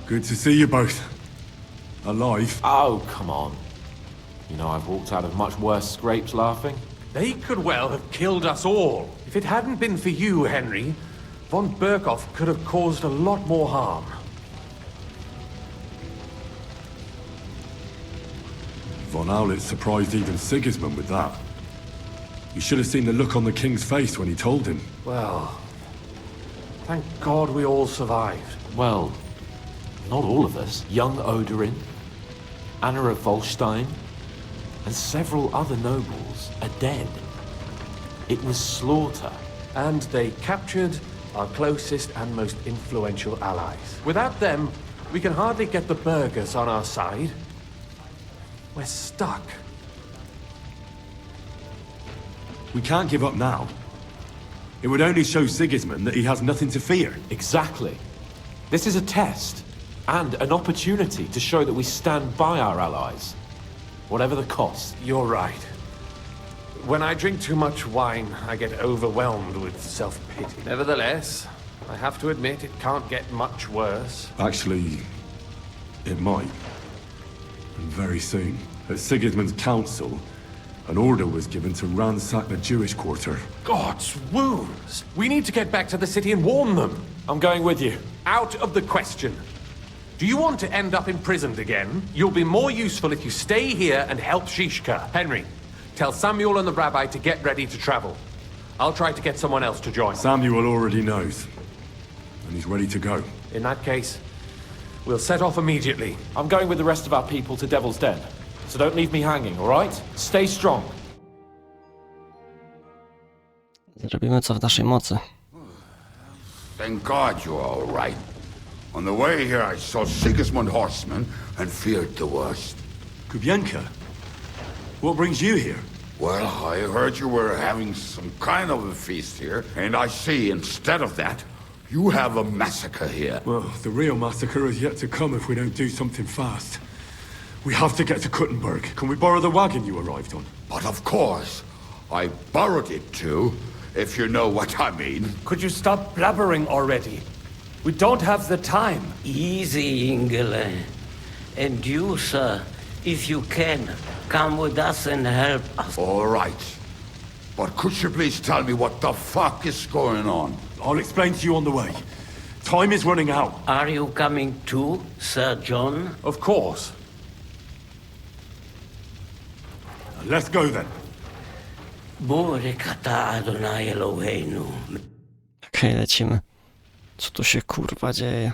Good to see you both. Alive. Oh, come on. You know, I've walked out of much worse scrapes laughing. They could well have killed us all. If it hadn't been for you, Henry, von Berkoff could have caused a lot more harm. Von Owlet surprised even Sigismund with that. You should have seen the look on the king's face when he told him. Well, thank God we all survived. Well, not all of us. Young Oderin, Anna of Volstein, and several other nobles are dead. It was slaughter. And they captured our closest and most influential allies. Without them, we can hardly get the burghers on our side. We're stuck. We can't give up now. It would only show Sigismund that he has nothing to fear. Exactly. This is a test, and an opportunity to show that we stand by our allies, whatever the cost. You're right. When I drink too much wine, I get overwhelmed with self-pity. Nevertheless, I have to admit it can't get much worse. Actually, it might. And very soon. At Sigismund's council, an order was given to ransack the Jewish quarter. God's wounds! We need to get back to the city and warn them. I'm going with you. Out of the question. Do you want to end up imprisoned again? You'll be more useful if you stay here and help Shishka. Henry, tell Samuel and the rabbi to get ready to travel. I'll try to get someone else to join. Samuel already knows. And he's ready to go. In that case, we'll set off immediately. I'm going with the rest of our people to Devil's Den. So don't leave me hanging, all right? Stay strong. Zrobimy co w naszej mocy. Thank God you're all right. On the way here, I saw Sigismund horsemen and feared the worst. Kubienka? What brings you here? Well, I heard you were having some kind of a feast here, and I see instead of that, you have a massacre here. Well, the real massacre is yet to come if we don't do something fast. We have to get to Kuttenberg. Can we borrow the wagon you arrived on? But of course, I borrowed it too, if you know what I mean. Could you stop blabbering already? We don't have the time. Easy, Ingele. And you, sir, if you can, come with us and help us. All right. But could you please tell me what the fuck is going on? I'll explain to you on the way. Time is running out. Are you coming too, Sir John? Of course. Let's go then. Borekata Adonai Eloheinu. Okej, lecimy. Co tu się kurwa dzieje?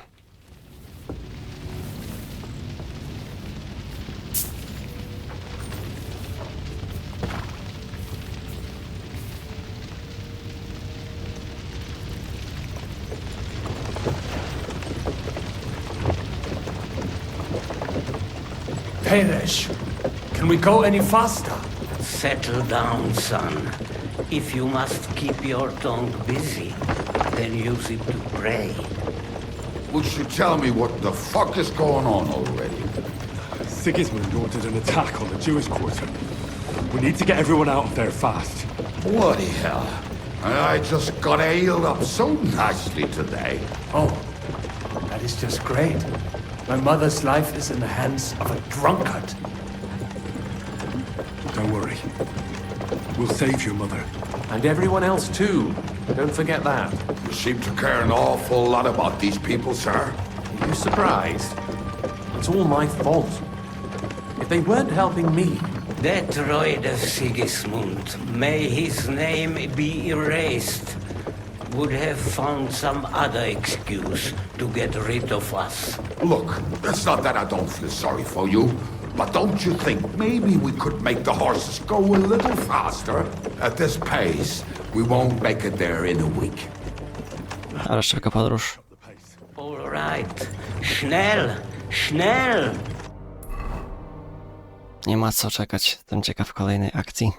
Peresh, can we go any faster? Settle down, son. If you must keep your tongue busy, then use it to pray. Would you tell me what the fuck is going on already? Sigismund ordered an attack on the Jewish quarter. We need to get everyone out of there fast. Bloody hell. I just got ailed up so nicely today. Oh, that is just great. My mother's life is in the hands of a drunkard. Don't worry. We'll save your mother. And everyone else too. Don't forget that. You seem to care an awful lot about these people, sir. Are you surprised? It's all my fault. If they weren't helping me... That droid of Sigismund, may his name be erased, would have found some other excuse to get rid of us. Look, it's not that I don't feel sorry for you, but don't you think maybe we could make the horses go a little faster? At this pace, we won't make it there in a week. Ale szybka podróż. All right. Schnell! Schnell! Nie ma co czekać. Jestem ciekaw kolejnej akcji.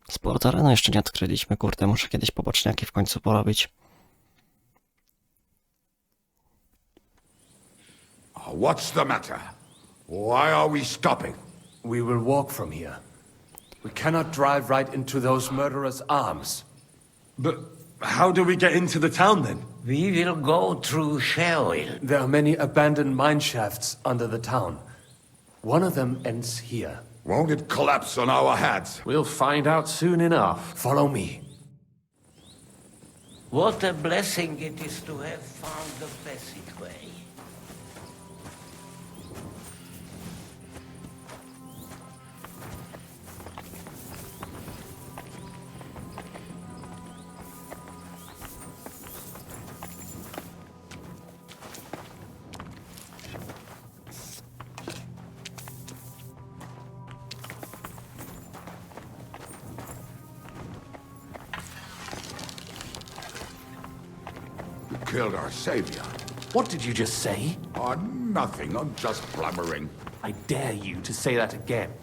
Sport arena jeszcze nie odkryliśmy. Kurde, muszę kiedyś poboczniaki w końcu porobić. What's the matter? Why are we stopping? We will walk from here. We cannot drive right into those murderers' arms. But how do we get into the town then? We will go through Sheol. There are many abandoned mine shafts under the town. One of them ends here. Won't it collapse on our heads? We'll find out soon enough. Follow me. What a blessing it is to have found the passageway. Killed our savior. What did you just say? Oh, nothing. I'm just blabbering. I dare you to say that again.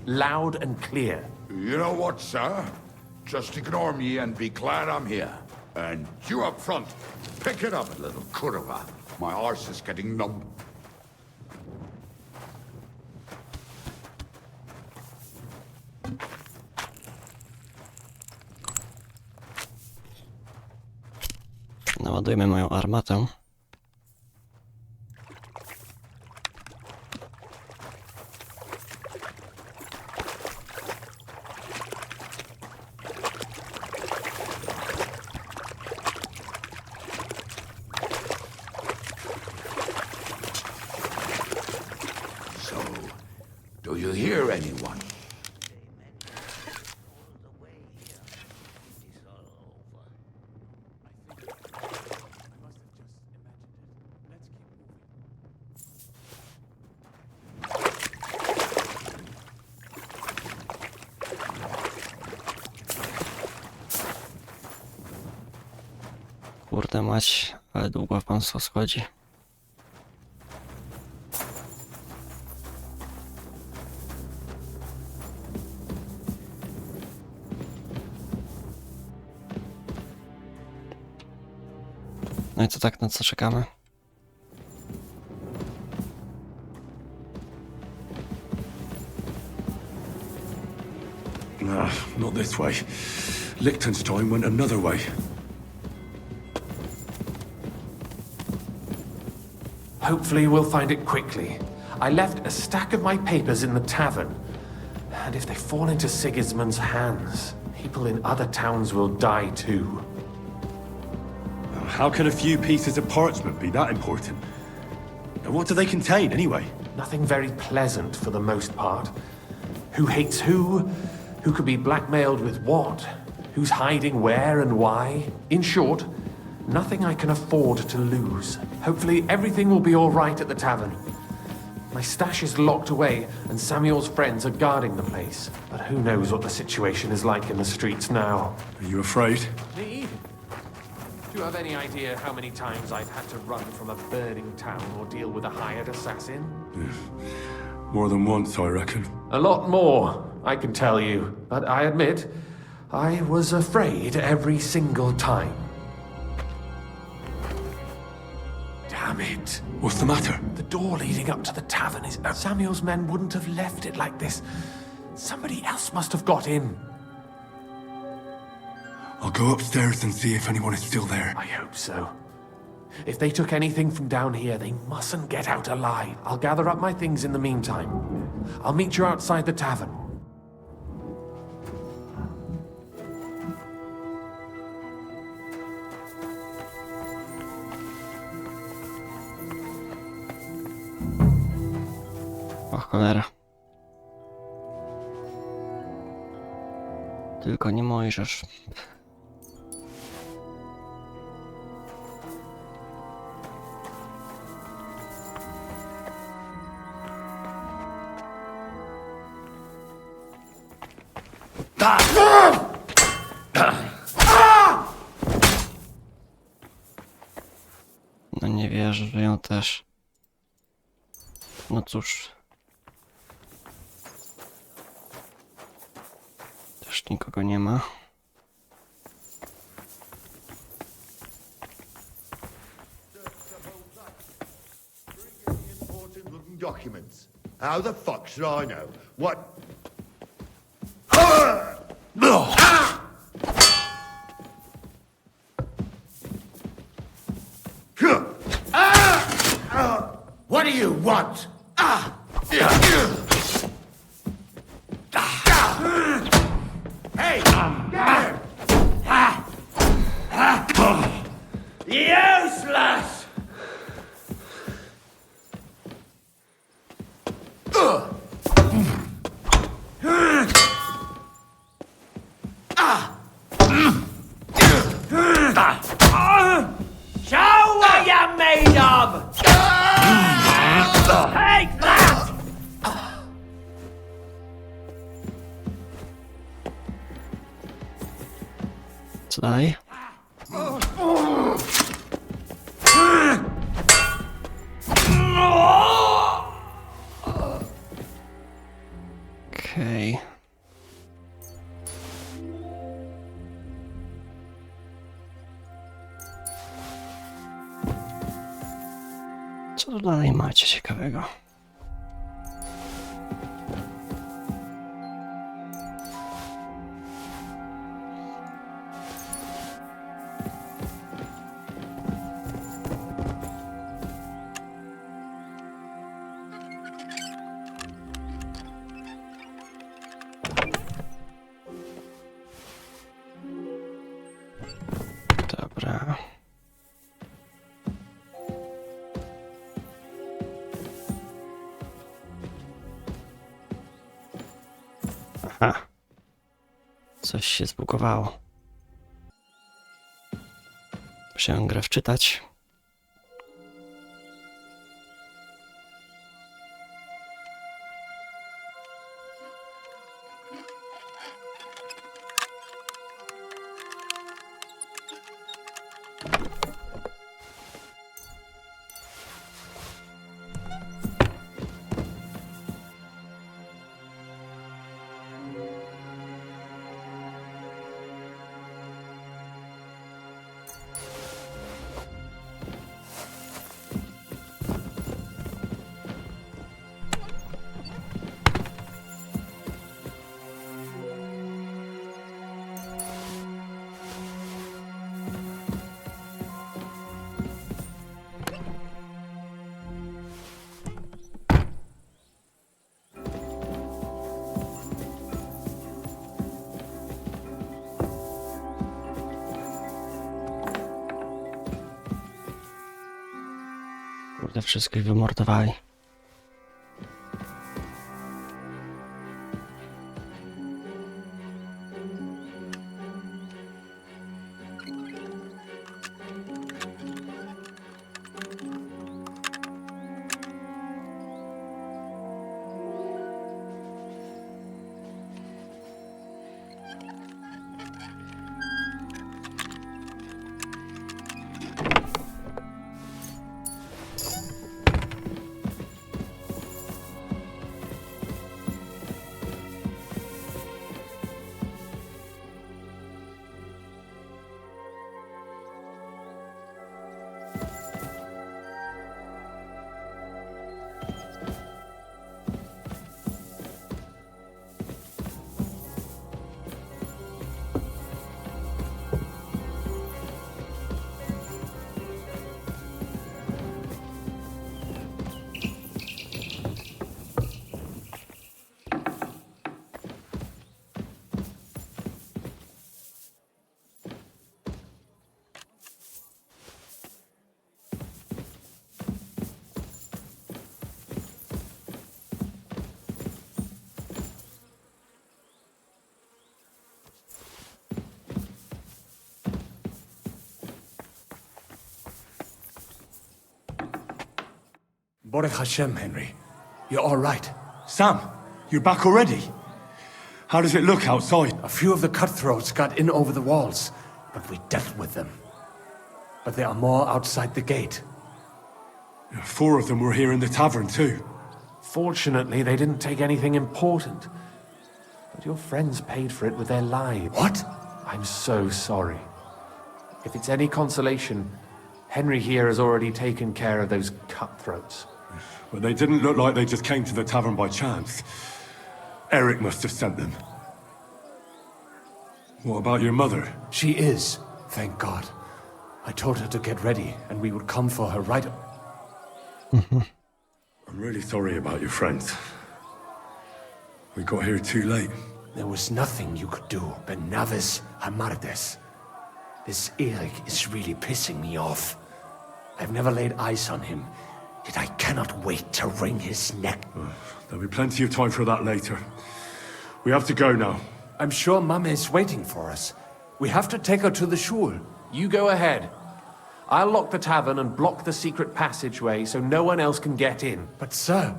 Loud and clear. You know what, sir? Just ignore me and be glad I'm here. And you up front, pick it up, little kurwa. My arse is getting numb. Naładujemy moją armatę. So, do you hear anyone? Kurde mać, ale długo pan co schodzi. No i co tak, na co czekamy? Not this way. Liechtenstein went another way. Hopefully we'll find it quickly. I left a stack of my papers in the tavern. And if they fall into Sigismund's hands, people in other towns will die too. How can a few pieces of parchment be that important? And what do they contain, anyway? Nothing very pleasant for the most part. Who hates who? Who could be blackmailed with what? Who's hiding where and why? In short, nothing I can afford to lose. Hopefully everything will be all right at the tavern. My stash is locked away, and Samuel's friends are guarding the place. But who knows what the situation is like in the streets now? Are you afraid? Me? Do you have any idea how many times I've had to run from a burning town or deal with a hired assassin? More than once, I reckon. A lot more, I can tell you. But I admit, I was afraid every single time. Damn it. What's the matter? The door leading up to the tavern is... Samuel's men wouldn't have left it like this. Somebody else must have got in. I'll go upstairs and see if anyone is still there. I hope so. If they took anything from down here, they mustn't get out alive. I'll gather up my things in the meantime. I'll meet you outside the tavern. O cholera. Tylko nie Mojżesz. No nie wierzę, że ją też. No cóż. Też nikogo nie ma. Important looking documents. How the fuck should I know? What? What do you want? Hey! Useless! Show what you're made of! Take that! Co dalej? Okej. Co tu dalej macie ciekawego? Dobra. Aha. Coś się zbugowało. Musiałem grę wczytać. Kurde, wszystkich wymordowali. Baruch Hashem, Henry. You're all right. Sam, you're back already? How does it look outside? A few of the cutthroats got in over the walls, but we dealt with them. But there are more outside the gate. 4 of them were here in the tavern too. Fortunately, they didn't take anything important. But your friends paid for it with their lives. What? I'm so sorry. If it's any consolation, Henry here has already taken care of those cutthroats. But they didn't look like they just came to the tavern by chance. Eric must have sent them. What about your mother? She is, thank God. I told her to get ready, and we would come for her right... I'm really sorry about your friends. We got here too late. There was nothing you could do, Benavis Hamardes. This Erik is really pissing me off. I've never laid eyes on him, yet I cannot wait to wring his neck. There'll be plenty of time for that later. We have to go now. I'm sure Mama is waiting for us. We have to take her to the shul. You go ahead. I'll lock the tavern and block the secret passageway so no one else can get in. But sir,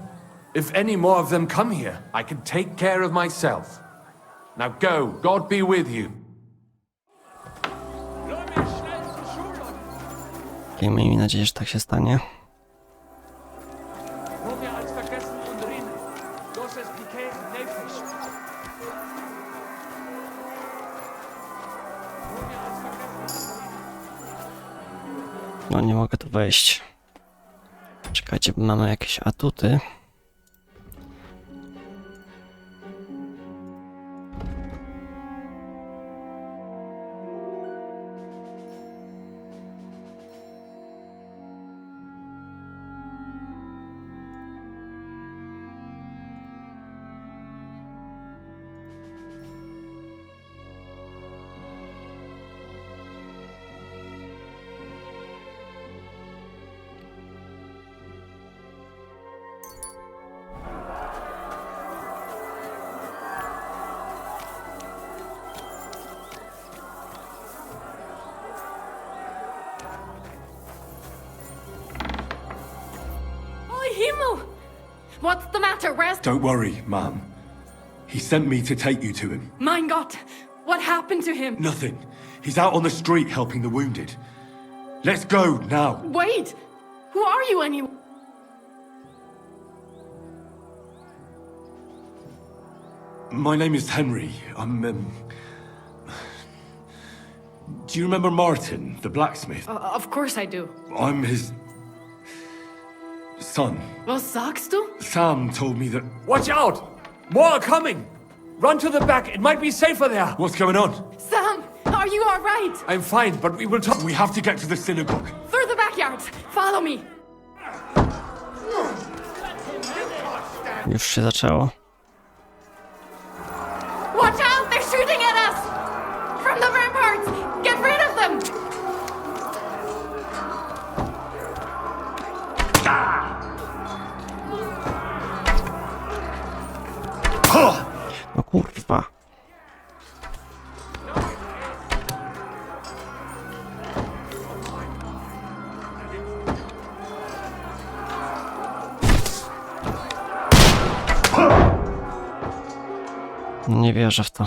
if any more of them come here... I can take care of myself. Now go, God be with you. Miejmy nadzieję, że tak się stanie. No nie mogę tu wejść. Czekajcie, bo mamy jakieś atuty. What's the matter? Where's... Don't worry, ma'am. He sent me to take you to him. Mein Gott! What happened to him? Nothing. He's out on the street helping the wounded. Let's go now. Wait! Who are you anyway? My name is Henry. Do you remember Martin, the blacksmith? Of course I do. I'm his... son. Was sagst du? Sam told me that... Watch out! More are coming! Run to the back, it might be safer there! What's going on? Sam, are you alright? I'm fine, but we will talk... We have to get to the synagogue. Through the backyard! Follow me! Już się zaczęło. Watch out! They're shooting at us! From the ramparts! Get rid of them! No kurwa. Nie wierzę w to.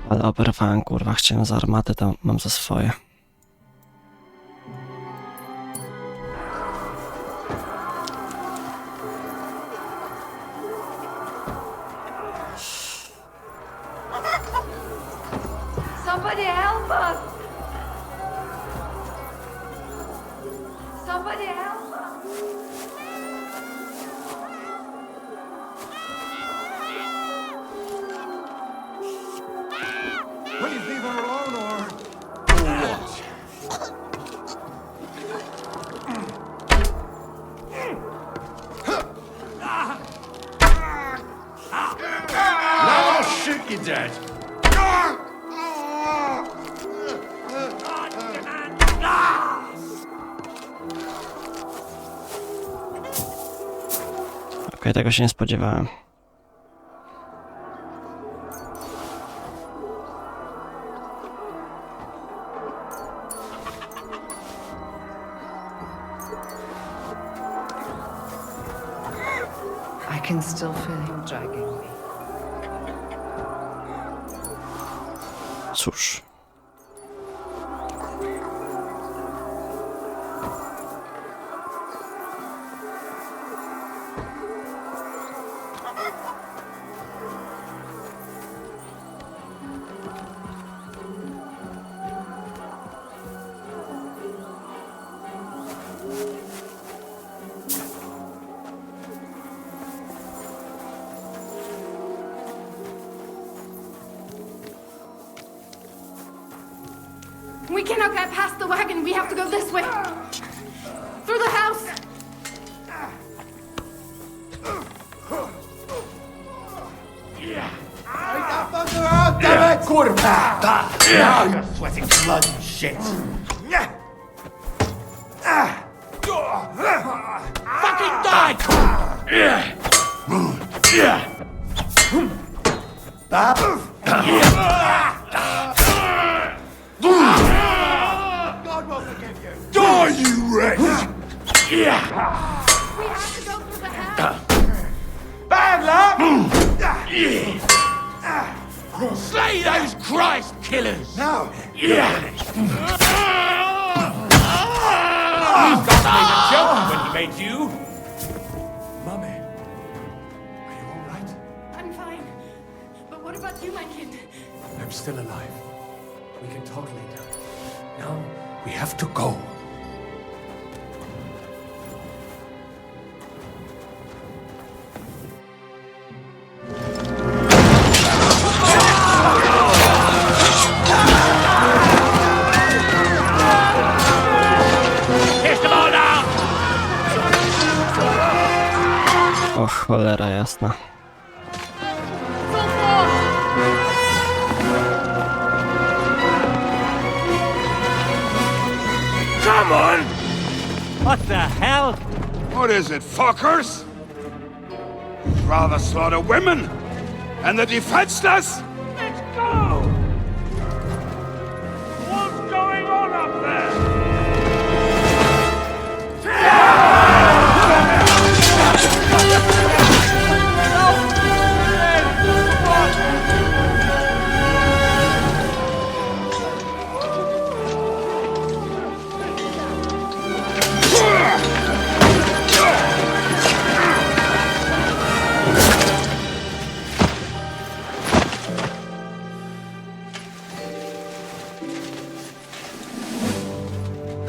Ale oberwałem, kurwa, chciałem za armatę, to mam za swoje. Somebody help us! Somebody help us! Please leave her alone, or what? Now I'll shoot you dead. Okej, tego się nie spodziewałem. I can still feel him dragging me. Cóż. We cannot get past the wagon. We have to go this way. Through the house. Damn it! Quarterback! Now you're sweating blood and shit. Fucking die! God will forgive you. Die, you wretch! We have to go through the house. Bad luck! Slay those Christ killers! Now, Joke when he made you! Mummy, are you all right? I'm fine. But what about you, my kid? I'm still alive. We can talk later. Now, we have to go. O cholera jasna. Come on! What the hell? What is it, fuckers? Rather slaughter women and the defenseless? Let's go! What's going on up there?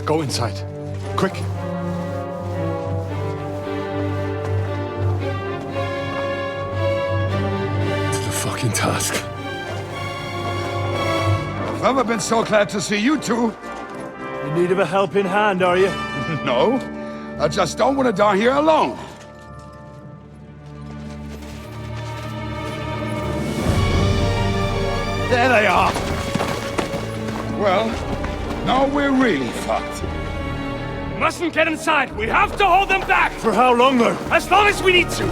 Go inside. Quick. To the fucking task. I've never been so glad to see you two. In need of a helping hand, are you? No, I just don't want to die here alone. There they are! Well, now we're really fucked. Mustn't get inside! We have to hold them back! For how long, though? As long as we need to!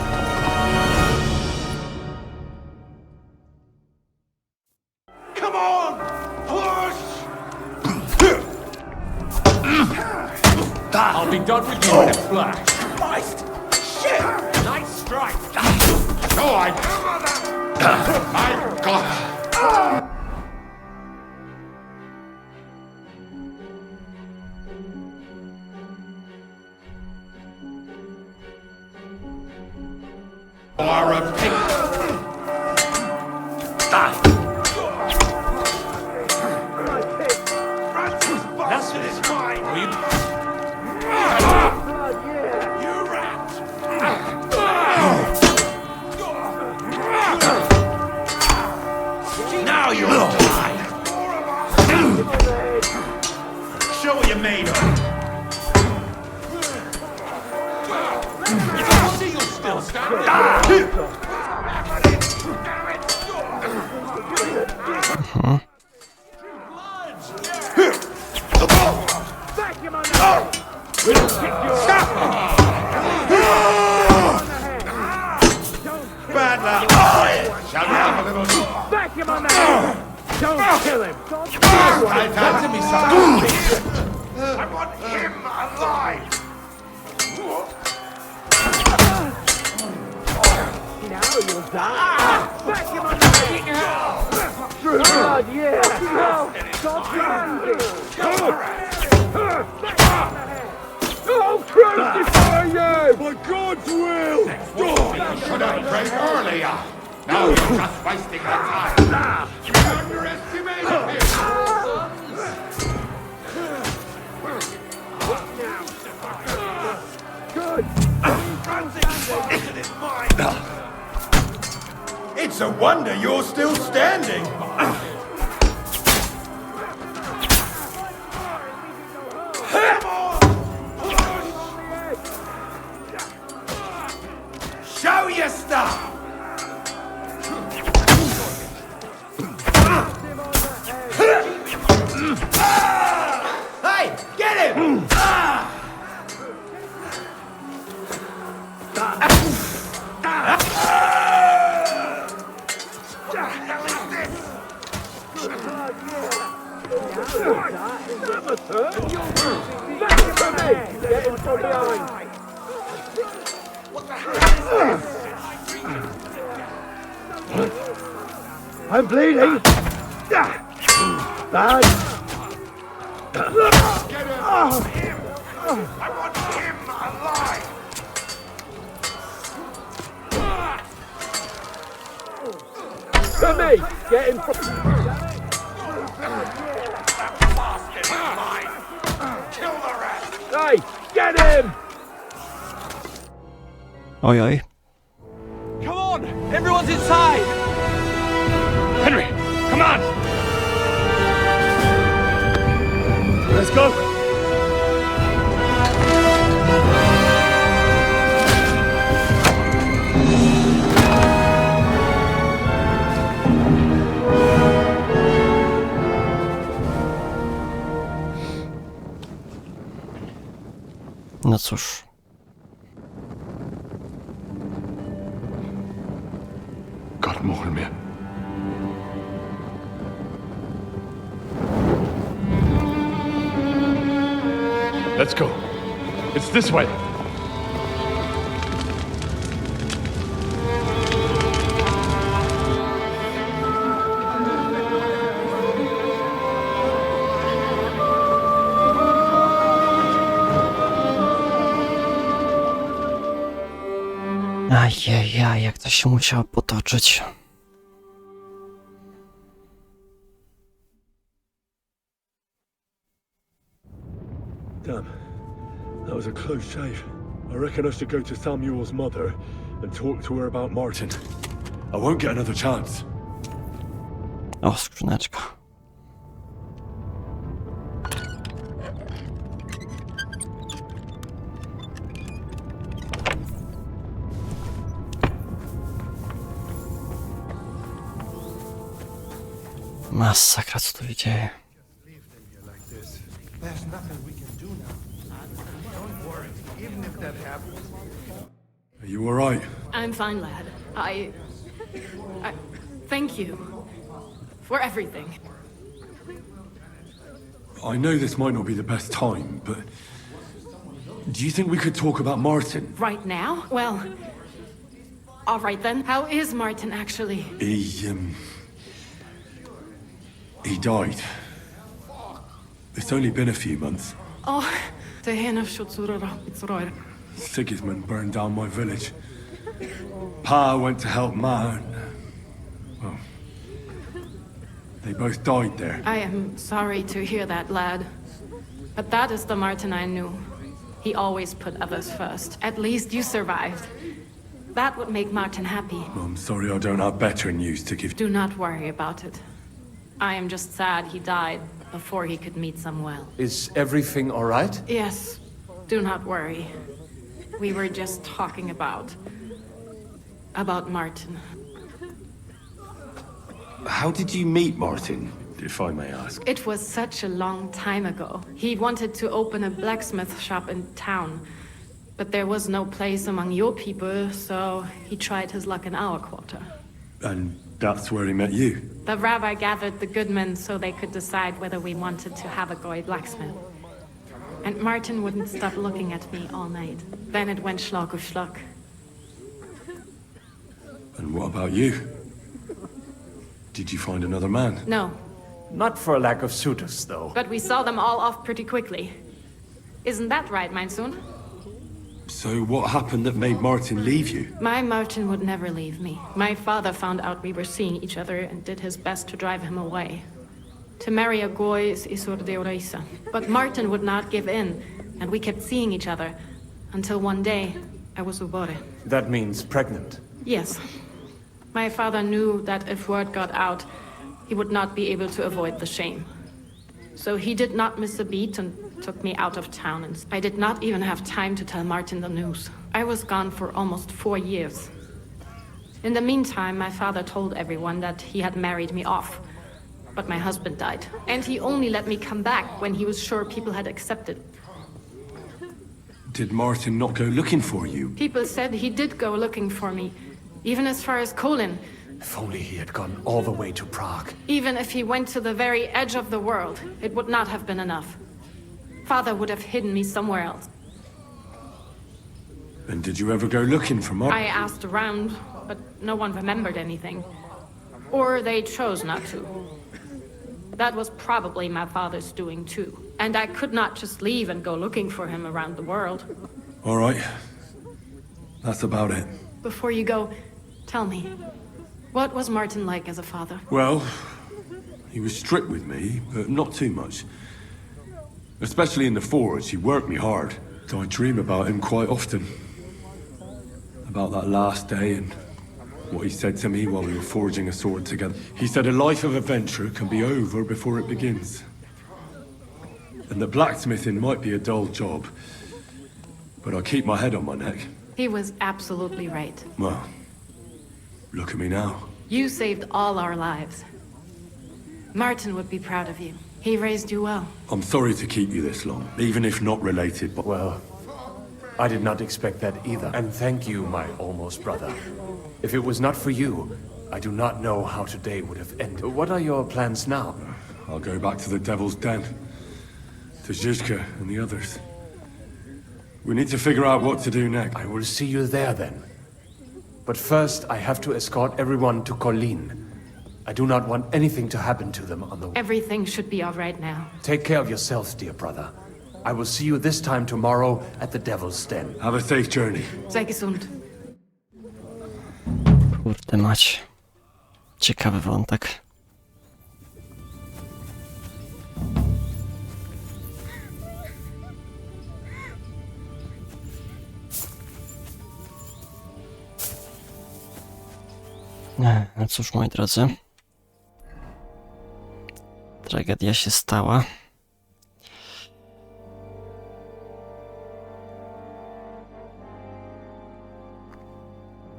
come on! Push! I'll be done with you in a flash. Christ! Shit! Nice strike. No, I got. Are a pig. That's what it's mine! You rat! Now you'll die! Show what you're made of. See you still standing. Back him on the head! We'll kick your Bad luck! Shall we have a little... Back him on the head! Don't kill him! Answer me something. I want him alive! Now you'll die! Back him on the head! God, yeah! Stop landing! Oh, Christ, before you! By God's will! You should have prayed earlier. Now you're just wasting my time. You underestimated him. Good! It's a wonder you're still standing. Back him from me! Get him from behind! What the hell is this? I'm bleeding! Bad! Get him! I want him alive! From me! Get him from... That bastard is mine! Kill the rest! Hey! Get him! Oj, oj. Come on! Everyone's inside! Henry, come on! Let's go! No cóż. Mohl mnie. Let's go. It's this way. Ajajaj, jak to się musiało potoczyć. Damn, that was a close shave. I reckon I should go to Samuel's mother and talk to her about Martin. I won't get another chance. O, skrzyneczka. Masakra, co tu się dzieje? There's nothing we can do now. Don't worry, even if that happens. Are you alright? I'm fine, lad. I thank you for everything. I know this might not be the best time, but do you think we could talk about Martin? Right now? Well, all right then. How is Martin actually? He died. It's only been a few months. Oh, det händer så Sigismund burned down my village. Pa went to help Ma, and, well, they both died there. I am sorry to hear that, lad. But that is the Martin I knew. He always put others first. At least you survived. That would make Martin happy. I'm sorry I don't have better news to give. Do not worry about it. I am just sad he died before he could meet Samuel. Is everything all right? Yes, do not worry. We were just talking about Martin. How did you meet Martin, if I may ask? It was such a long time ago. He wanted to open a blacksmith shop in town, but there was no place among your people, so he tried his luck in our quarter. And that's where he met you? The rabbi gathered the good men so they could decide whether we wanted to have a goy blacksmith. And Martin wouldn't stop looking at me all night. Then it went schlock of schlock. And what about you? Did you find another man? No, Not for a lack of suitors, though. but we saw them all off pretty quickly. Isn't that right, mein Sohn? So what happened that made Martin leave you? My Martin would never leave me. My father found out we were seeing each other and did his best to drive him away. To marry a goy is isur deoraisa. But Martin would not give in, and we kept seeing each other until one day I was ubore. That means pregnant. Yes. My father knew that if word got out, he would not be able to avoid the shame. So he did not miss a beat and took me out of town, and I did not even have time to tell Martin the news. I was gone for almost 4 years. In the meantime, my father told everyone that he had married me off. But my husband died, and he only let me come back when he was sure people had accepted. Did Martin not go looking for you? People said he did go looking for me, even as far as Kolin. If only he had gone all the way to Prague. Even if he went to the very edge of the world, it would not have been enough. Father would have hidden me somewhere else. And did you ever go looking for Mark? I asked around, but no one remembered anything. Or they chose not to. That was probably my father's doing too. And I could not just leave and go looking for him around the world. All right. That's about it. Before you go, tell me, what was Martin like as a father? Well, he was strict with me, but not too much. Especially in the forge, he worked me hard. I dream about him quite often. About that last day and what he said to me while we were forging a sword together. He said a life of adventure can be over before it begins. And that blacksmithing might be a dull job, but I keep my head on my neck. He was absolutely right. Well, look at me now. You saved all our lives. Martin would be proud of you. He raised you well. I'm sorry to keep you this long, even if not related, but... Well, I did not expect that either. And thank you, my almost brother. If it was not for you, I do not know how today would have ended. What are your plans now? I'll go back to the Devil's Den. To Zizka and the others. We need to figure out what to do next. I will see you there then. But first, I have to escort everyone to Colleen. I do not want anything to happen to them on the way. Everything should be all right now. Take care of yourself, dear brother. I will see you this time tomorrow at the Devil's Den. Have a safe journey. Sei gesund. Kurde mać. Ciekawy wątek. No cóż, moi drodzy. Tragedia się stała.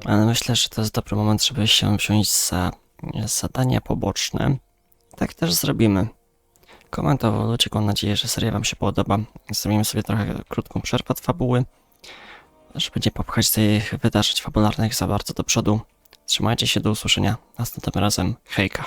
Ale myślę, że to jest dobry moment, żeby się wziąć za zadania poboczne. Tak też zrobimy. Komentował ludzie, mam nadzieję, że seria wam się podoba. Zrobimy sobie trochę krótką przerwę od fabuły, żeby nie popchać tych wydarzeń fabularnych za bardzo do przodu. Trzymajcie się, do usłyszenia następnym razem. Hejka.